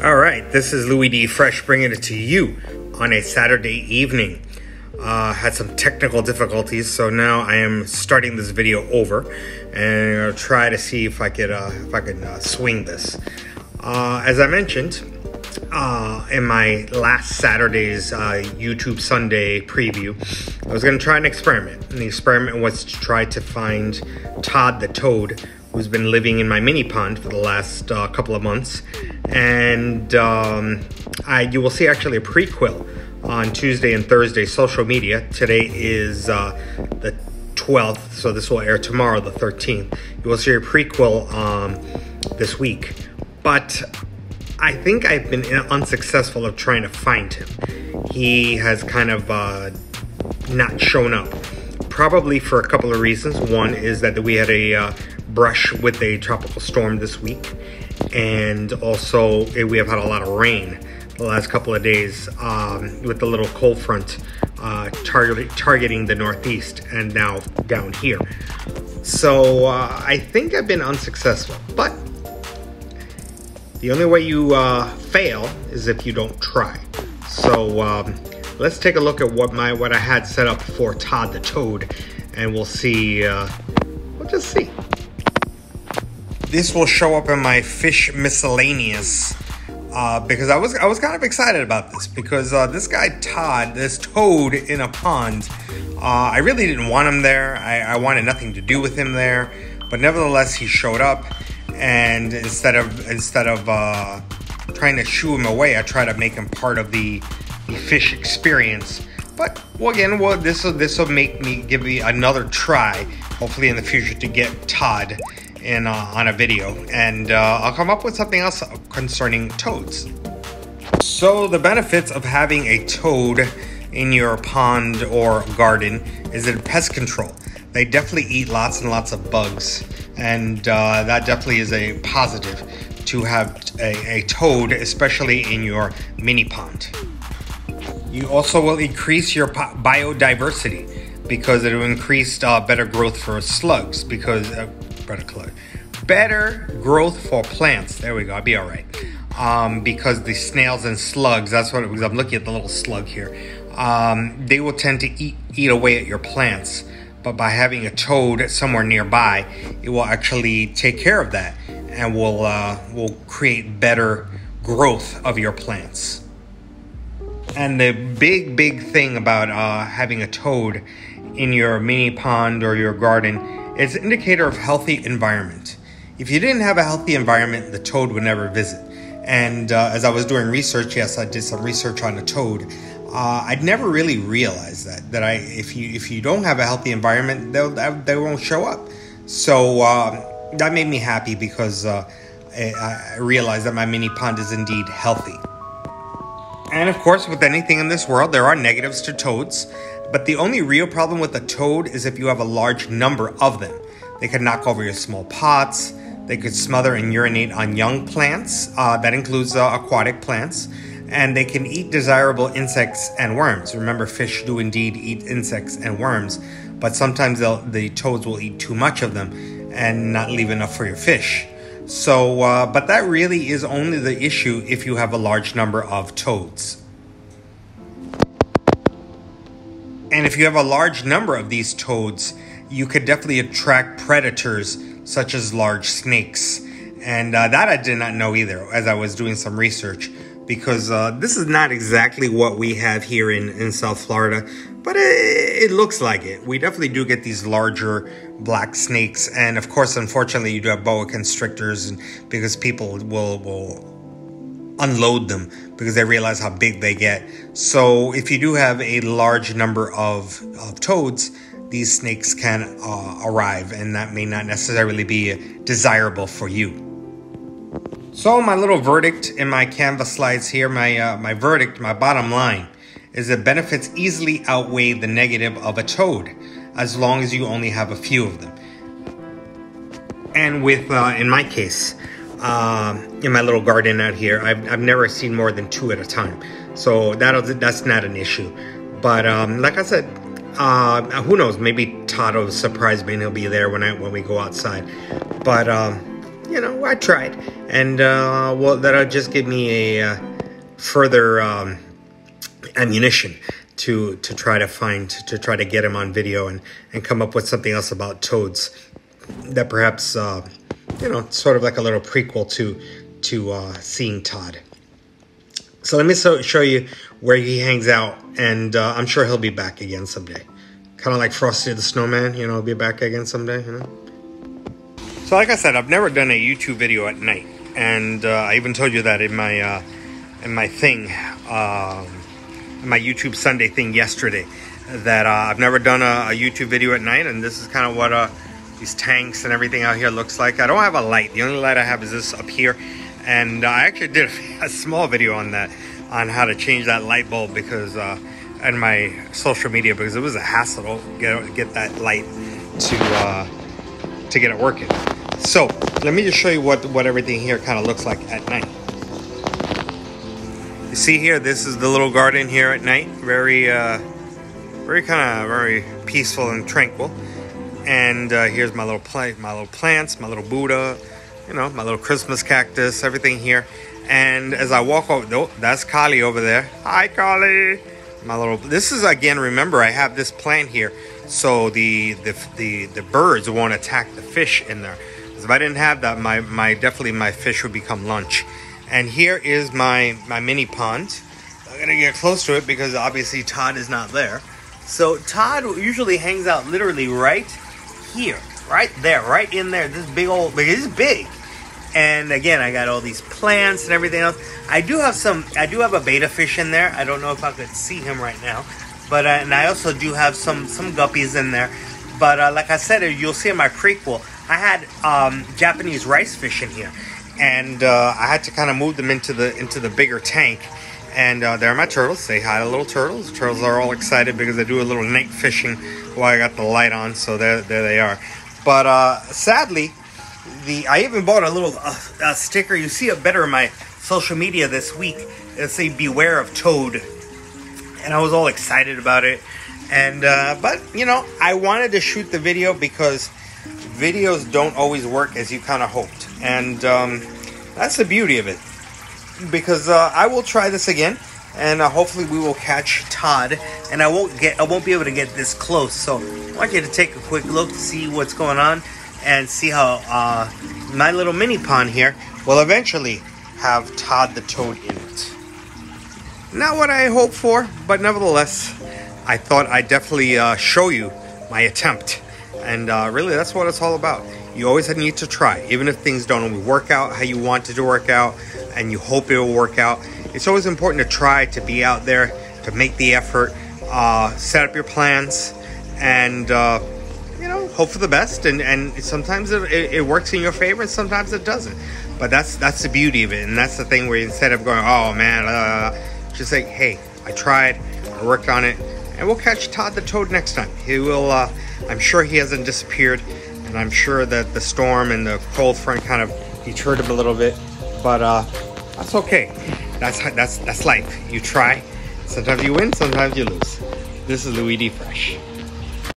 All right, this is Louis D. Fresh bringing it to you on a Saturday evening. Had some technical difficulties, so now I am starting this video over, and I'll try to see if I can swing this. As I mentioned in my last Saturday's YouTube Sunday preview, I was going to try an experiment, and the experiment was to try to find Todd the Toad, who's been living in my mini pond for the last couple of months. And you will see actually a prequel on Tuesday and Thursday social media. Today is the 12th, so this will air tomorrow, the 13th. You will see a prequel this week. But I think I've been unsuccessful of trying to find him. He has kind of not shown up. Probably for a couple of reasons. One is that we had a brush with a tropical storm this week, and also we have had a lot of rain the last couple of days with the little cold front targeting the northeast and now down here. So I think I've been unsuccessful, but the only way you fail is if you don't try. So let's take a look at what I had set up for Todd the Toad, and we'll see. We'll just see. This will show up in my fish miscellaneous because I was kind of excited about this because this guy Todd, this toad in a pond, I really didn't want him there. I wanted nothing to do with him there, but nevertheless he showed up, and instead of trying to shoo him away, I tried to make him part of the fish experience. But this will give me another try, hopefully in the future, to get Todd in on a video, and I'll come up with something else concerning toads. So the benefits of having a toad in your pond or garden is that pest control. They definitely eat lots and lots of bugs, and that definitely is a positive to have a toad, especially in your mini pond. You also will increase your biodiversity because it will increase better growth for slugs, because better growth for plants. There we go. I'll be all right. Because the snails and slugs, that's what it was. I'm looking at the little slug here. They will tend to eat away at your plants. But by having a toad somewhere nearby, it will actually take care of that and will create better growth of your plants. And the big thing about having a toad in your mini pond or your garden, it's an indicator of healthy environment. If you didn't have a healthy environment, the toad would never visit. And as I was doing research, yes, I did some research on the toad. I'd never really realized that if you don't have a healthy environment, they won't show up. So that made me happy because I realized that my mini pond is indeed healthy. And of course, with anything in this world, there are negatives to toads. But the only real problem with a toad is if you have a large number of them. They could knock over your small pots. They could smother and urinate on young plants. That includes aquatic plants. And they can eat desirable insects and worms. Remember, fish do indeed eat insects and worms. But sometimes the toads will eat too much of them and not leave enough for your fish. So, but that really is only the issue if you have a large number of toads. And if you have a large number of these toads, you could definitely attract predators such as large snakes. And that I did not know either as I was doing some research, because this is not exactly what we have here in South Florida, but it looks like it. We definitely do get these larger black snakes. And of course, unfortunately, you do have boa constrictors, and because people will unload them because they realize how big they get. So if you do have a large number of toads, these snakes can arrive, and that may not necessarily be desirable for you. So my little verdict in my Canvas slides here, my verdict, my bottom line, is that benefits easily outweigh the negative of a toad, as long as you only have a few of them. And with, in my case, in my little garden out here, I've never seen more than 2 at a time. So that's not an issue. But like I said, who knows? Maybe Todd will surprise me and he'll be there when we go outside. But you know, I tried. And, well, that'll just give me a further ammunition to try to find, to try to get him on video and come up with something else about toads that perhaps, you know, sort of like a little prequel to seeing Todd. So let me show you where he hangs out, and I'm sure he'll be back again someday. Kind of like Frosty the Snowman, you know, he'll be back again someday, you know. So like I said, I've never done a YouTube video at night, and I even told you that in my thing, my YouTube Sunday thing yesterday, that I've never done a YouTube video at night, and this is kind of what these tanks and everything out here looks like. I don't have a light. The only light I have is this up here, and I actually did a small video on that, on how to change that light bulb, because in my social media, because it was a hassle to get that light to get it working. So let me just show you what everything here kind of looks like at night. You see here, this is the little garden here at night. Very peaceful and tranquil. And here's my little plants, my little Buddha, you know, my little Christmas cactus, everything here. And as I walk over, oh, that's Kali over there. Hi, Kali. My little. This is, again, remember, I have this plant here, so the birds won't attack the fish in there. Because if I didn't have that, definitely my fish would become lunch. And here is my mini pond. I'm gonna get close to it because obviously Todd is not there. So Todd usually hangs out literally right here, right there, right in there. This big old, it's big. And again, I got all these plants and everything else. I do have a betta fish in there. I don't know if I could see him right now, but and I also do have some guppies in there. But like I said, you'll see in my prequel, I had Japanese rice fish in here, and I had to kind of move them into the bigger tank. And there are my turtles. Say hi to little turtles. The turtles are all excited because I do a little night fishing while I got the light on. So there they are. But sadly, I even bought a little sticker. You see it better in my social media this week. It'll say "Beware of Toad," and I was all excited about it. And but you know, I wanted to shoot the video because videos don't always work as you kind of hoped, and that's the beauty of it. Because I will try this again, and hopefully we will catch Todd. And I won't be able to get this close. So I want you to take a quick look to see what's going on, and see how my little mini pond here will eventually have Todd the Toad in it. Not what I hoped for, but nevertheless, I thought I'd definitely show you my attempt. And really, that's what it's all about. You always need to try, even if things don't always work out how you want it to work out, and you hope it will work out. It's always important to try, to be out there, to make the effort, set up your plans, and you know, hope for the best. And sometimes it works in your favor, and sometimes it doesn't. But that's the beauty of it, and that's the thing where instead of going, oh man, just say, hey, I tried, I worked on it, and we'll catch Todd the Toad next time. He will. I'm sure he hasn't disappeared, and I'm sure that the storm and the cold front kind of deterred him a little bit. But that's okay. That's life. You try. Sometimes you win, sometimes you lose. This is Louis D. Fresh.